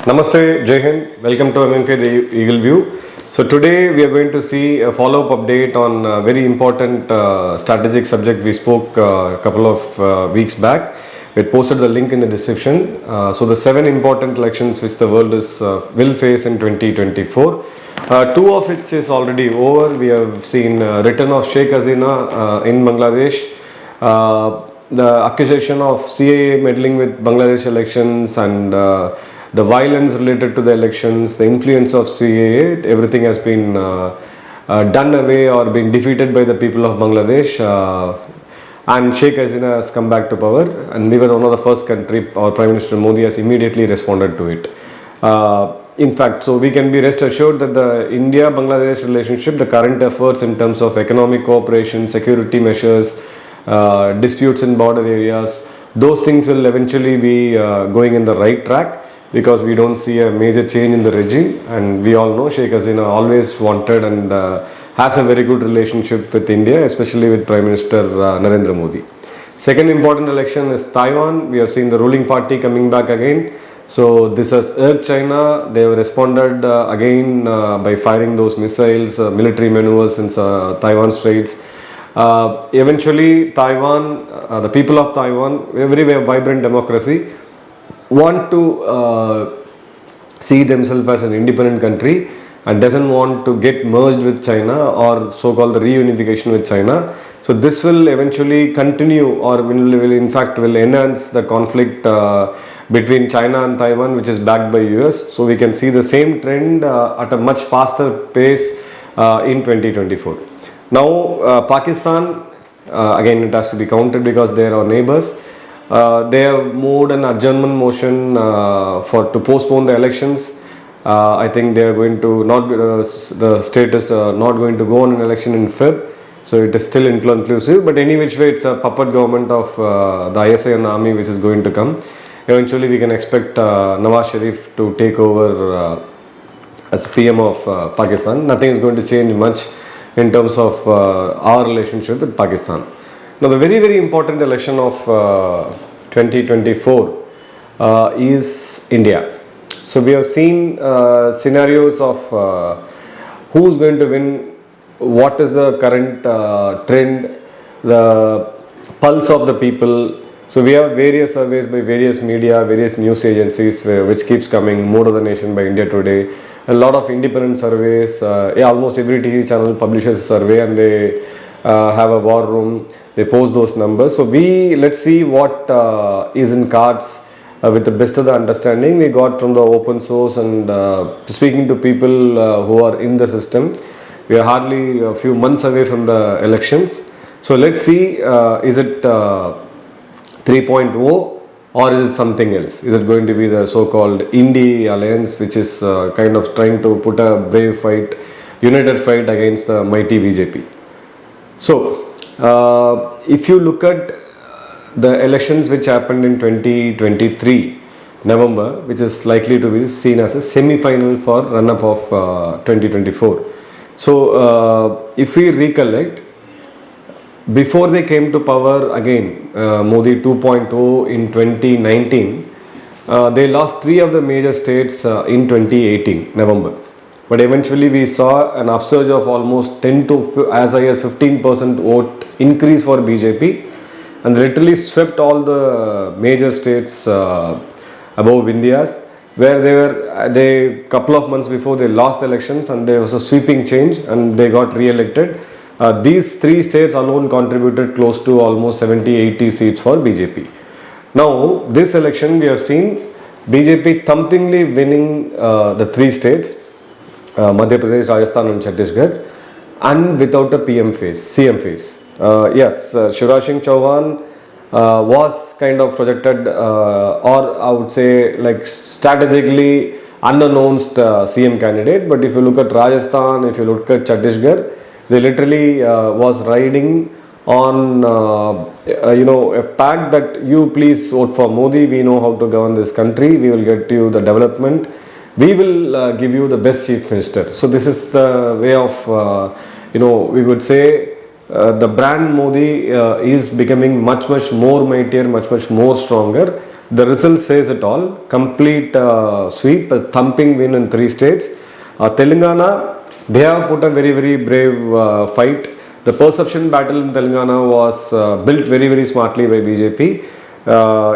Namaste, Jai Hind. Welcome to MMK The Eagle View. So today we are going to see a follow-up update on a very important strategic subject we spoke a couple of weeks back. We posted the link in the description. So the 7 important elections which the world will face in 2024. 2 of which is already over. We have seen return of Sheikh Hasina in Bangladesh. The accusation of CIA meddling with Bangladesh elections and the violence related to the elections, the influence of CIA, everything has been done away or been defeated by the people of Bangladesh. And Sheikh Hasina has come back to power, and we were one of the first country, our Prime Minister Modi has immediately responded to it. In fact, so we can be rest assured that the India-Bangladesh relationship, the current efforts in terms of economic cooperation, security measures, disputes in border areas, those things will eventually be going in the right track, because we don't see a major change in the regime, and we all know Sheikh Hasina always wanted and has a very good relationship with India, especially with Prime Minister Narendra Modi. Second important election is Taiwan. We have seen the ruling party coming back again. So this has urged China. They have responded again by firing those missiles, military maneuvers in Taiwan Straits. Eventually Taiwan, the people of Taiwan, a very vibrant democracy, want to see themselves as an independent country and doesn't want to get merged with China or so-called the reunification with China. So this will eventually continue, or will in fact will enhance the conflict between China and Taiwan, which is backed by US. So we can see the same trend at a much faster pace in 2024. Now Pakistan, again it has to be counted because they are our neighbors. They have moved an adjournment motion to postpone the elections. I think they are going to the state is not going to go on an election in Feb, so it is still inconclusive. But any which way, it's a puppet government of the ISI and the army which is going to come. Eventually, we can expect Nawaz Sharif to take over as PM of Pakistan. Nothing is going to change much in terms of our relationship with Pakistan. Now, the very important election of 2024 is India. So we have seen scenarios of who's going to win, what is the current trend, the pulse of the people. So we have various surveys by various media, various news agencies which keeps coming. Mood of the Nation by India Today, a lot of independent surveys. Almost every TV channel publishes a survey, and they have a war room. They post those numbers. So let's see what is in cards with the best of the understanding we got from the open source and speaking to people who are in the system. We are hardly a few months away from the elections. So let's see, is it 3.0 or is it something else? Is it going to be the so-called Indie Alliance, which is kind of trying to put a brave fight, united fight against the mighty BJP? So if you look at the elections which happened in 2023 November, which is likely to be seen as a semi-final for run-up of 2024. So if we recollect, before they came to power again, Modi 2.0 in 2019, they lost 3 of the major states in 2018 November. But eventually we saw an upsurge of almost 10 to as high as 15% vote increase for BJP, and literally swept all the major states above India's, where they couple of months before they lost the elections, and there was a sweeping change and they got re-elected. These 3 states alone contributed close to almost 70-80 seats for BJP. Now this election we have seen BJP thumpingly winning the 3 states, Madhya Pradesh, Rajasthan and Chhattisgarh, and without a CM face. Yes, Shivraj Singh Chauhan was kind of projected, or I would say like strategically unannounced CM candidate. But if you look at Rajasthan, if you look at Chhattisgarh, they literally was riding on a fact that you please vote for Modi. We know how to govern this country. We will get you the development. We will give you the best chief minister. So this is the way of we would say the brand Modi is becoming much more mightier, much more stronger, The result says it all. Complete sweep, a thumping win in 3 states. Telangana, they have put a very, very brave fight. The perception battle in Telangana was built very, very smartly by BJP.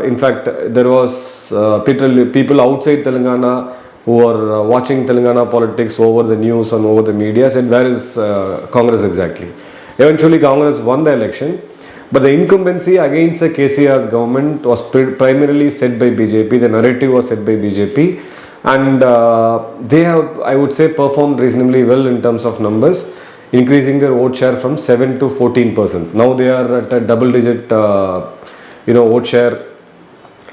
In fact, there was people outside Telangana who were watching Telangana politics over the news and over the media said, where is Congress exactly? Eventually, Congress won the election. But the incumbency against the KCR's government was primarily set by BJP. The narrative was set by BJP. And they have, I would say, performed reasonably well in terms of numbers, increasing their vote share from 7 to 14%. Now they are at a double-digit, vote share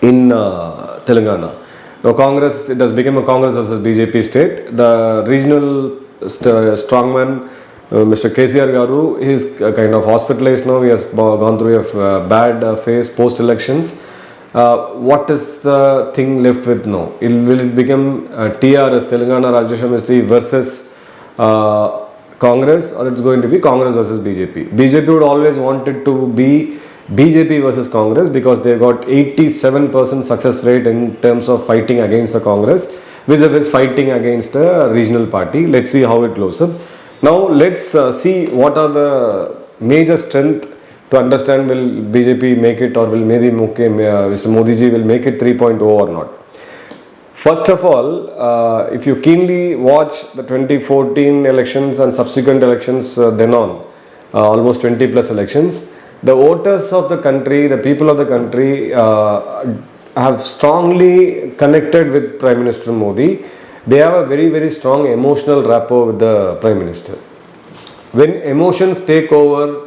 in Telangana. Now Congress, it has become a Congress versus BJP state. The regional strongman, Mr. KCR Garu, he is kind of hospitalized now. He has gone through a bad phase post-elections. What is the thing left with now? Will it become TRS, Telangana Rajya Samishti versus Congress, or it's going to be Congress versus BJP? BJP would always want it to be BJP versus Congress because they got 87% success rate in terms of fighting against the Congress, vis-a-vis fighting against a regional party. Let's see how it goes up. Now let's see what are the major strength to understand will BJP make it, or will maybe Mr. Modi ji will make it 3.0 or not. First of all, if you keenly watch the 2014 elections and subsequent elections then on, almost 20 plus elections, the voters of the country, the people of the country have strongly connected with Prime Minister Modi. They have a very, very strong emotional rapport with the Prime Minister. When emotions take over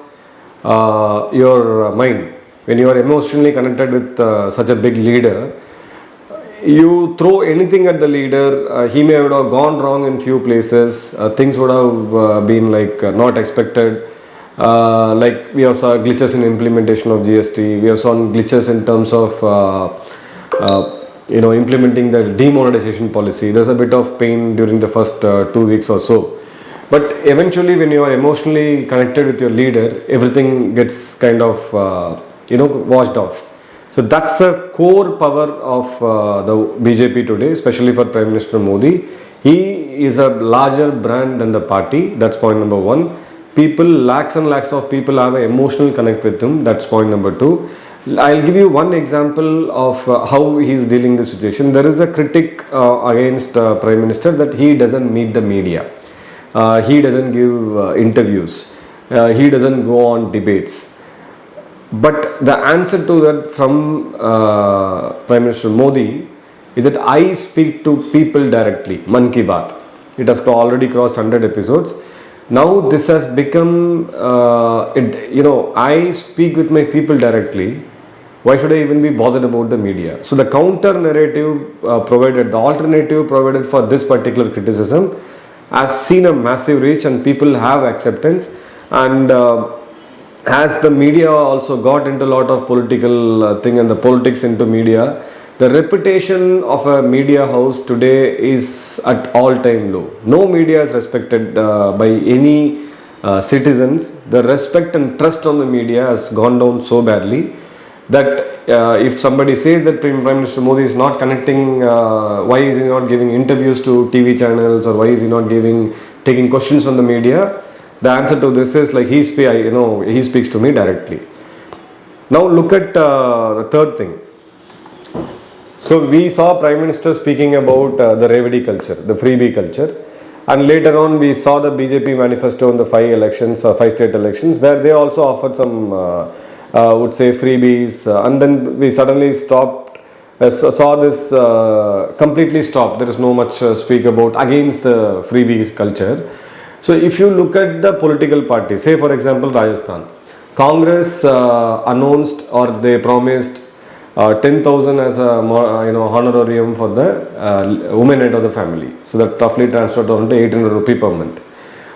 your mind, when you are emotionally connected with such a big leader, you throw anything at the leader. He may have gone wrong in few places. Things would have been like not expected. Like we have saw glitches in implementation of GST. We have seen glitches in terms of implementing the demonetization policy. There's a bit of pain during the first 2 weeks or so. But eventually, when you are emotionally connected with your leader, everything gets kind of washed off. So that's the core power of the BJP today, especially for Prime Minister Modi. He is a larger brand than the party. That's point number one. People, lakhs and lakhs of people have an emotional connect with him. That's point number two. I'll give you one example of how he is dealing the situation. There is a critic against Prime Minister that he doesn't meet the media. He doesn't give interviews. He doesn't go on debates. But the answer to that from Prime Minister Modi is that I speak to people directly. Man Ki Baat. It has already crossed 100 episodes. Now this has become, I speak with my people directly. Why should I even be bothered about the media? So the counter narrative provided, the alternative provided for this particular criticism has seen a massive reach, and people have acceptance. And as the media also got into a lot of political thing and the politics into media, the reputation of a media house today is at all-time low. No media is respected by any citizens. The respect and trust on the media has gone down so badly that if somebody says that Prime Minister Modi is not connecting, why is he not giving interviews to TV channels, or why is he not taking questions from the media? The answer to this is like he speaks to me directly. Now look at the third thing. So we saw Prime Minister speaking about the Revedi culture, the freebie culture, and later on we saw the BJP manifesto in the 5 state elections, where they also offered some would say freebies, and then we suddenly stopped, saw this completely stopped. There is no much speak about against the freebie culture. So if you look at the political parties, say for example Rajasthan, Congress announced, or they promised 10,000 as a honorarium for the women head of the family. So that roughly translates to 800 rupee per month.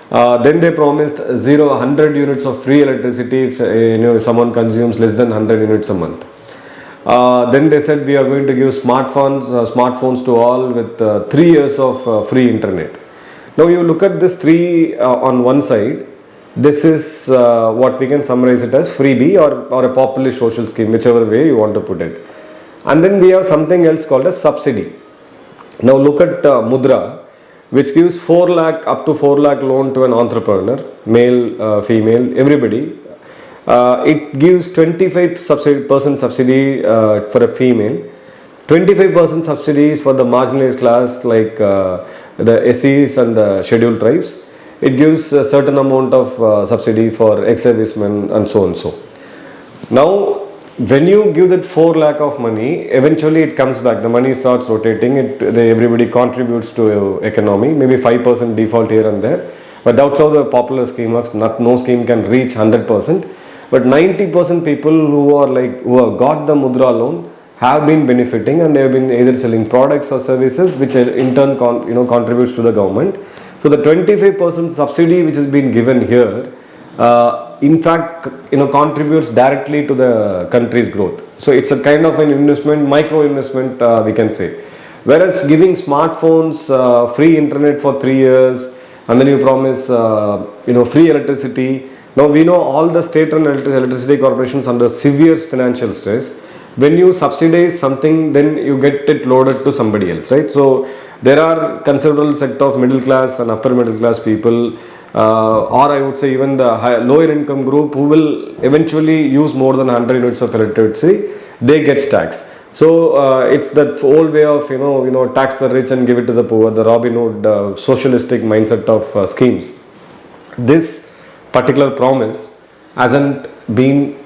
Then they promised 100 units of free electricity if someone consumes less than 100 units a month. Then they said we are going to give smartphones to all with 3 years of free internet. Now you look at this three on one side. This is what we can summarize it as freebie or a populist social scheme, whichever way you want to put it. And then we have something else called as subsidy. Now look at Mudra, which gives 4 lakh up to 4 lakh loan to an entrepreneur, male, female, everybody. It gives 25% subsidy for a female, 25% subsidies for the marginalized class like the SCs and the scheduled tribes. It gives a certain amount of subsidy for ex-servicemen and so on so. Now, when you give that 4 lakh of money, eventually it comes back. The money starts rotating. Everybody contributes to economy. Maybe 5% default here and there. But that's how the popular scheme works. No scheme can reach 100%. But 90% people who have got the Mudra loan have been benefiting, and they have been either selling products or services, which in turn contributes to the government. So the 25% subsidy which has been given here, in fact, contributes directly to the country's growth. So it's a kind of an investment, micro investment, we can say. Whereas giving smartphones, free internet for 3 years, and then you promise, free electricity. Now we know all the state and electricity corporations under severe financial stress. When you subsidize something, then you get it loaded to somebody else, right? So there are considerable sector of middle class and upper middle class people, or I would say even the lower income group, who will eventually use more than 100 units of electricity. They get taxed. So it's that old way of tax the rich and give it to the poor, the Robin Hood socialistic mindset of schemes. This particular promise hasn't been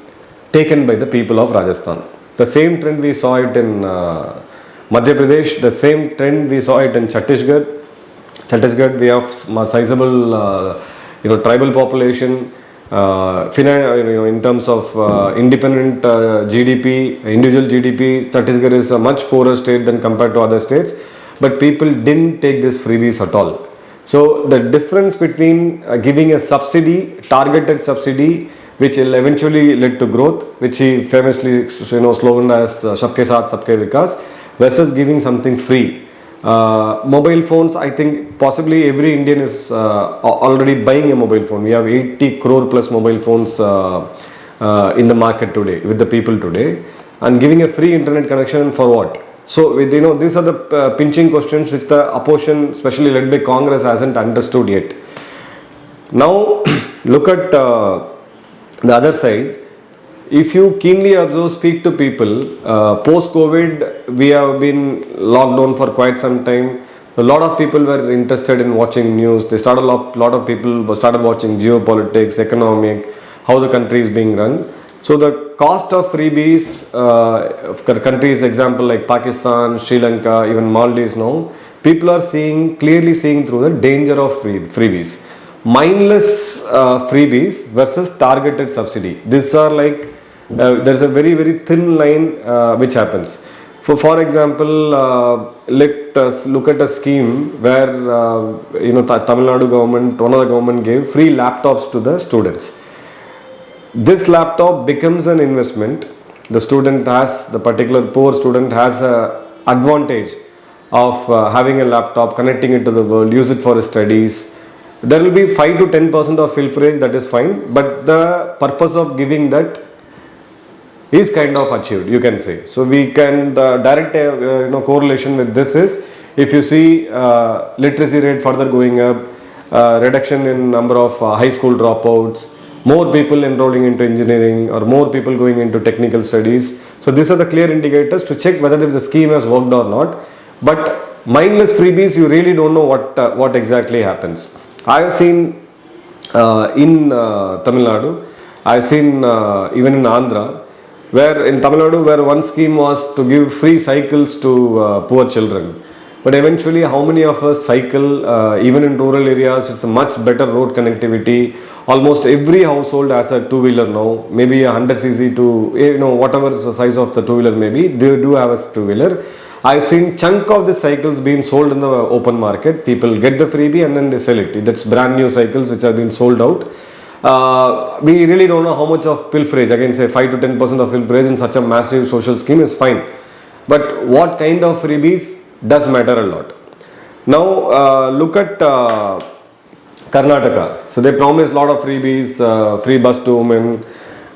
taken by the people of Rajasthan. The same trend we saw it in Madhya Pradesh, the same trend we saw it in Chhattisgarh. Chhattisgarh, we have sizable tribal population. In terms of independent GDP, individual GDP, Chhattisgarh is a much poorer state than compared to other states. But people didn't take this freebies at all. So the difference between giving a subsidy, targeted subsidy, which will eventually lead to growth, which he famously sloganed as "Sabke Saath, Sabke Vikas," versus giving something free. Mobile phones, I think possibly every Indian is already buying a mobile phone. We have 80 crore plus mobile phones in the market today, with the people today, and giving a free internet connection for what? So these are the pinching questions which the opposition, especially led by Congress, hasn't understood yet. Now look at the other side. If you keenly observe, speak to people, post-COVID, we have been locked down for quite some time. A lot of people were interested in watching news. They started, a lot of people started watching geopolitics, economic, how the country is being run. So the cost of freebies, countries example like Pakistan, Sri Lanka, even Maldives now, people are clearly seeing through the danger of freebies. Mindless freebies versus targeted subsidy. These are like, there's a very, very thin line which happens. For example, let us look at a scheme where Tamil Nadu government, one of the government gave free laptops to the students. This laptop becomes an investment. The particular poor student has an advantage of having a laptop, connecting it to the world, use it for his studies. There will be 5 to 10% of pilferage, that is fine, but the purpose of giving that is kind of achieved, you can say. So we can, the direct correlation with this is, if you see literacy rate further going up, reduction in number of high school dropouts, more people enrolling into engineering, or more people going into technical studies. So these are the clear indicators to check whether the scheme has worked or not. But mindless freebies, you really don't know what exactly happens. I have seen in Tamil Nadu, I have seen even in Andhra, where in Tamil Nadu, where one scheme was to give free cycles to poor children. But eventually, how many of us cycle, even in rural areas? It's a much better road connectivity. Almost every household has a two-wheeler now, maybe a 100cc to, whatever the size of the two-wheeler may be, they do have a two-wheeler. I've seen chunk of the cycles being sold in the open market. People get the freebie and then they sell it. That's brand new cycles which have been sold out. We really don't know how much of pilferage, again say 5 to 10% of pilferage in such a massive social scheme is fine. But what kind of freebies does matter a lot. Now look at Karnataka. So they promised a lot of freebies, free bus to women,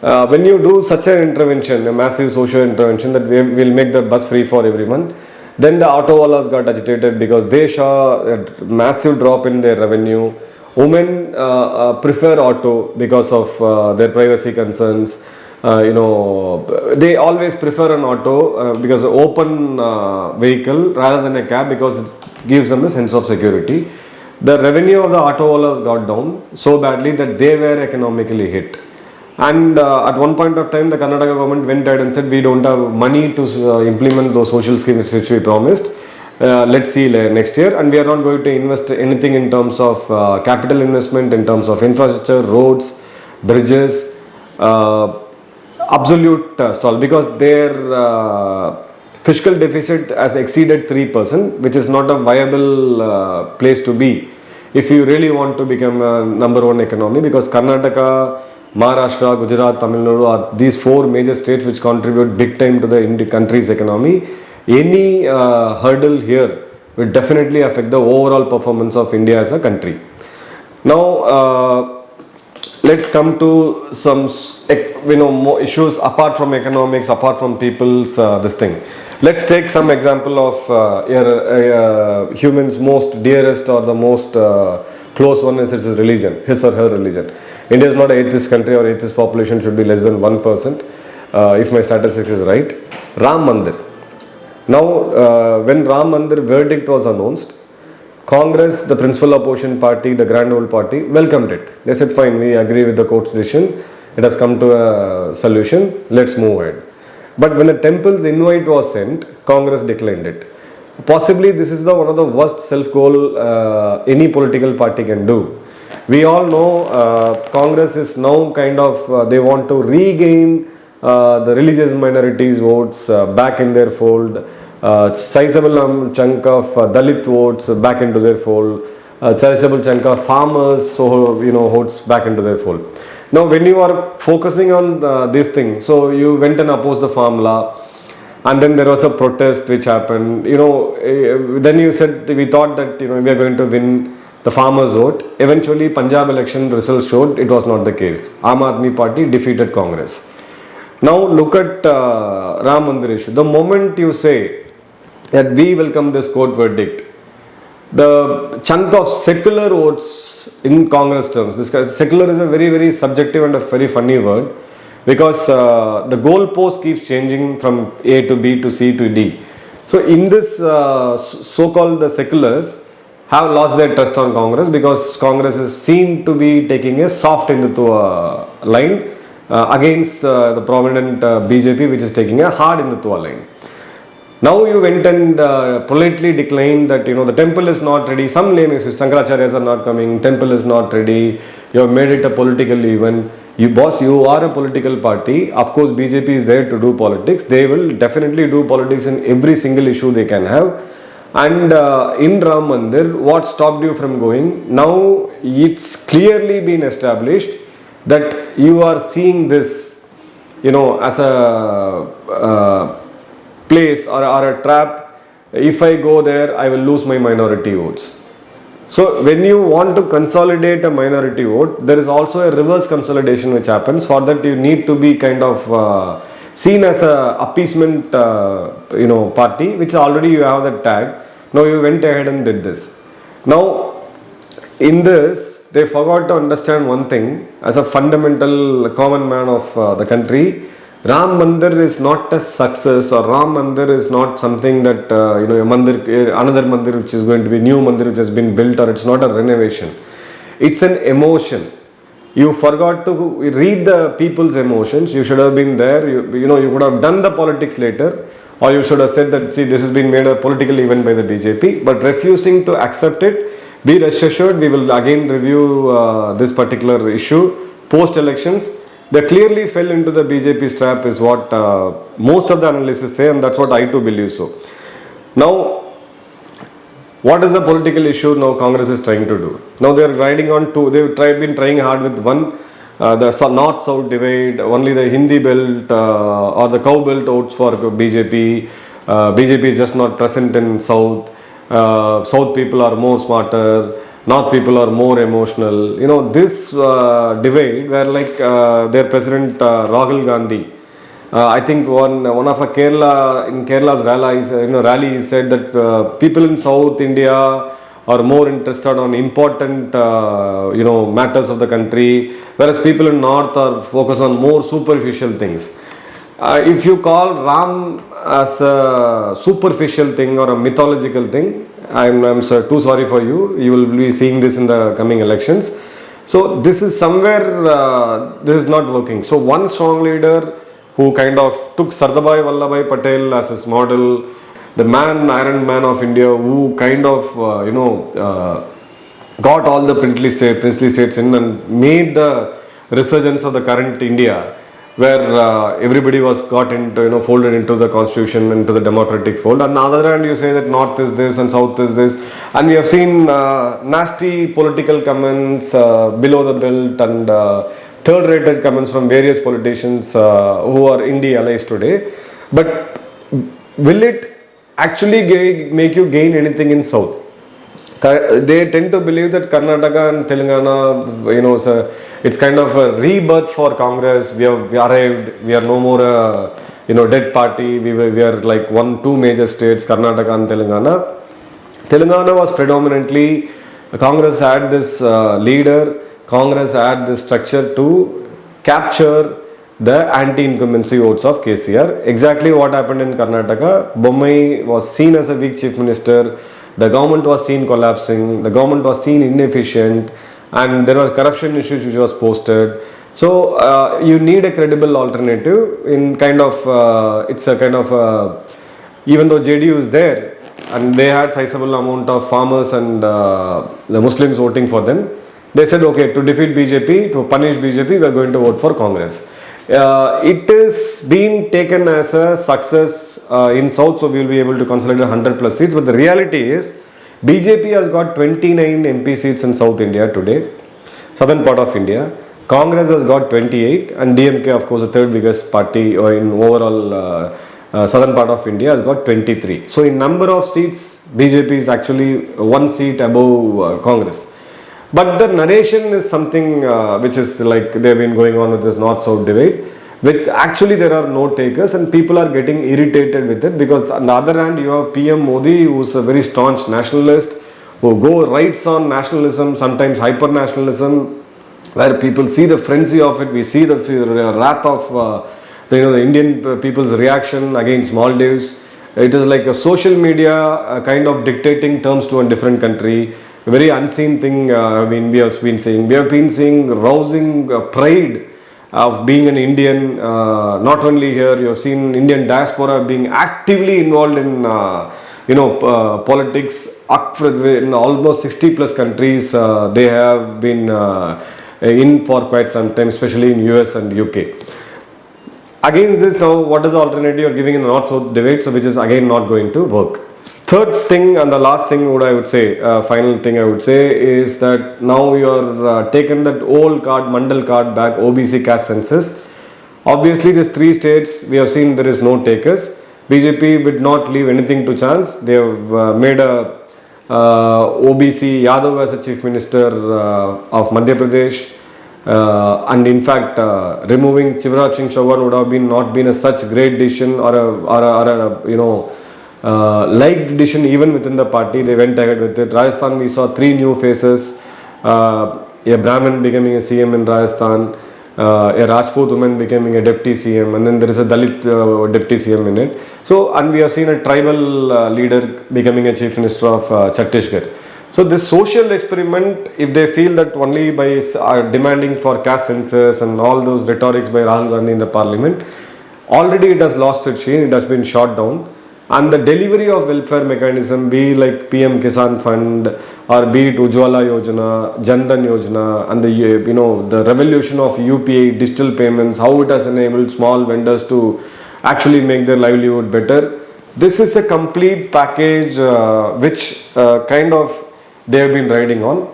when you do such an intervention, a massive social intervention that we will make the bus free for everyone, then the auto wallahs got agitated because they saw a massive drop in their revenue. Women prefer auto because of their privacy concerns. They always prefer an auto because open vehicle rather than a cab because it gives them a sense of security. The revenue of the auto wallahs got down so badly that they were economically hit. And at one point of time, the Karnataka government went ahead and said, we don't have money to implement those social schemes which we promised. Let's see next year. And we are not going to invest anything in terms of capital investment, in terms of infrastructure, roads, bridges, absolute stall, because their fiscal deficit has exceeded 3%, which is not a viable place to be if you really want to become a number one economy, because Karnataka, Maharashtra, Gujarat, Tamil Nadu are these four major states which contribute big time to the country's economy. Any hurdle here will definitely affect the overall performance of India as a country. Now, let's come to some more issues apart from economics, apart from people's this thing. Let's take some example of human's most dearest or the most close one is his religion, his or her religion. India is not an atheist country, or atheist population should be less than 1%, if my statistics is right. Rammandir. Now, when Rammandir verdict was announced, Congress, the principal opposition party, the grand old party, welcomed it. They said, fine, we agree with the court's decision. It has come to a solution. Let's move ahead. But when the temple's invite was sent, Congress declined it. Possibly this is one of the worst self-goal any political party can do. We all know Congress is now kind of, they want to regain the religious minorities votes back in their fold, sizable chunk of Dalit votes back into their fold, sizable chunk of farmers votes back into their fold. Now when you are focusing on this thing, so you went and opposed the farm law, and then there was a protest which happened, then you said, we thought that we are going to win the farmers vote. Eventually Punjab election results showed it was not the case. Aam Aadmi Party defeated Congress. Now look at Ram Mandir issue. The moment you say that we welcome this court verdict, the chunk of secular votes in Congress terms, secular is a very, very subjective and a very funny word, because the goalpost keeps changing from A to B to C to D. So in this so-called the seculars have lost their trust on Congress, because Congress is seen to be taking a soft Hindutva line against the prominent BJP, which is taking a hard Hindutva line. Now you went and politely declined that the temple is not ready. Some namings, Shankaracharyas are not coming, temple is not ready. You have made it a political event. You are a political party. Of course, BJP is there to do politics. They will definitely do politics in every single issue they can have. And in Ram Mandir, what stopped you from going? Now it's clearly been established that you are seeing this, as a place or a trap. If I go there, I will lose my minority votes. So when you want to consolidate a minority vote, there is also a reverse consolidation which happens. For that, you need to be kind of seen as a appeasement party, which already you have that tag. Now you went ahead and did this. Now in this, they forgot to understand one thing. As a fundamental common man of the country, Ram Mandir is not a success, or Ram Mandir is not something that another mandir which is going to be new mandir which has been built, or it's not a renovation. It's an emotion. You forgot to read the people's emotions. You should have been there. You could have done the politics later, or you should have said that, see, this has been made a political event by the BJP, but refusing to accept it. Be rest assured, we will again review this particular issue post elections. They clearly fell into the BJP's trap, is what most of the analysts say, and that's what I too believe so. Now, what is the political issue now Congress is trying to do? Now they are riding on two. They've been trying hard with one, the north-south divide. Only the Hindi belt or the cow belt votes for BJP. BJP is just not present in south. South people are more smarter. North people are more emotional. You know, this divide where like their president Rahul Gandhi, I think one of a Kerala's rally he said that people in South India are more interested on important matters of the country, whereas people in North are focused on more superficial things. If you call Ram as a superficial thing or a mythological thing, I'm too sorry for you. You will be seeing this in the coming elections. So this is somewhere this is not working. So one strong leader who kind of took Sardar Vallabhbhai Patel as his model, the Iron Man of India, who kind of got all the princely states in and made the resurgence of the current India, where everybody was got into, folded into the constitution, into the democratic fold. On the other hand, you say that North is this and South is this, and we have seen nasty political comments below the belt and third-rated comments from various politicians who are Indie allies today. But will it actually make you gain anything in South? They tend to believe that Karnataka and Telangana, it's kind of a rebirth for Congress. We arrived. We are no more a dead party. We are like two major states, Karnataka and Telangana. Telangana was predominantly Congress had this leader. Congress had this structure to capture the anti-incumbency votes of KCR. Exactly what happened in Karnataka. Bommai was seen as a weak chief minister. The government was seen collapsing. The government was seen inefficient, and there were corruption issues which was posted. So you need a credible alternative. In kind of it's a kind of even though JDU is there and they had sizable amount of farmers and the Muslims voting for them, they said, okay, to defeat BJP, to punish BJP, we are going to vote for Congress. It is being taken as a success in South, so we will be able to consolidate 100 plus seats. But the reality is, BJP has got 29 MP seats in South India today, southern part of India. Congress has got 28, and DMK, of course, the third biggest party in overall southern part of India, has got 23. So in number of seats, BJP is actually one seat above Congress. But the narration is something which is like they've been going on with this north-south divide, which actually there are no takers and people are getting irritated with it, because on the other hand you have PM Modi, who's a very staunch nationalist, who go rights on nationalism, sometimes hyper-nationalism, where people see the frenzy of it. We see the wrath of the Indian people's reaction against Maldives. It is like a social media kind of dictating terms to a different country. A very unseen thing. We have been seeing. We have been seeing rousing pride of being an Indian. Not only here, you have seen Indian diaspora being actively involved in politics. In almost 60 plus countries, they have been in for quite some time, especially in US and UK. Against this, now what is the alternative you are giving in the north-south debate, so which is again not going to work. Third thing and the last thing what I would say, final thing I would say is that now you are taken that old card, Mandal card back, OBC caste census. Obviously these three states we have seen there is no takers. BJP would not leave anything to chance. They have made a OBC Yadav as a chief minister of Madhya Pradesh. And in fact, removing Shivraj Singh Chauhan would have not been a such great decision or a liked decision even within the party. They went ahead with it. Rajasthan, we saw three new faces. A Brahmin becoming a CM in Rajasthan, a Rajput woman becoming a deputy CM, and then there is a Dalit deputy CM in it. So, and we have seen a tribal leader becoming a chief minister of Chhattisgarh. So this social experiment, if they feel that only by demanding for caste census and all those rhetorics by Rahul Gandhi in the parliament, already it has lost its sheen, it has been shot down. And the delivery of welfare mechanism, be like PM Kisan Fund or be it Ujjwala Yojana, Jan Dhan Yojana, and the revolution of UPI, digital payments, how it has enabled small vendors to actually make their livelihood better. This is a complete package which kind of they have been riding on.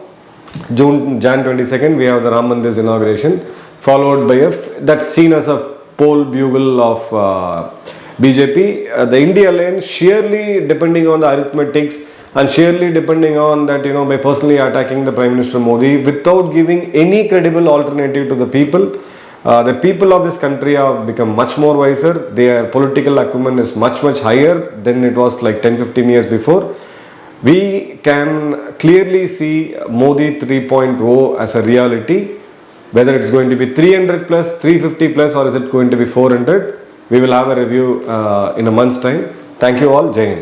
Jan 22nd, we have the rammandir inauguration, followed by that's seen as a poll bugle of BJP. The India Alliance, sheerly depending on the arithmetics and sheerly depending on that, by personally attacking the Prime Minister Modi without giving any credible alternative to the people of this country have become much more wiser. Their political acumen is much higher than it was like 10-15 years before. We can clearly see Modi 3.0 as a reality. Whether it's going to be 300 plus, 350 plus, or is it going to be 400, we will have a review in a month's time. Thank you all. Jai Hind.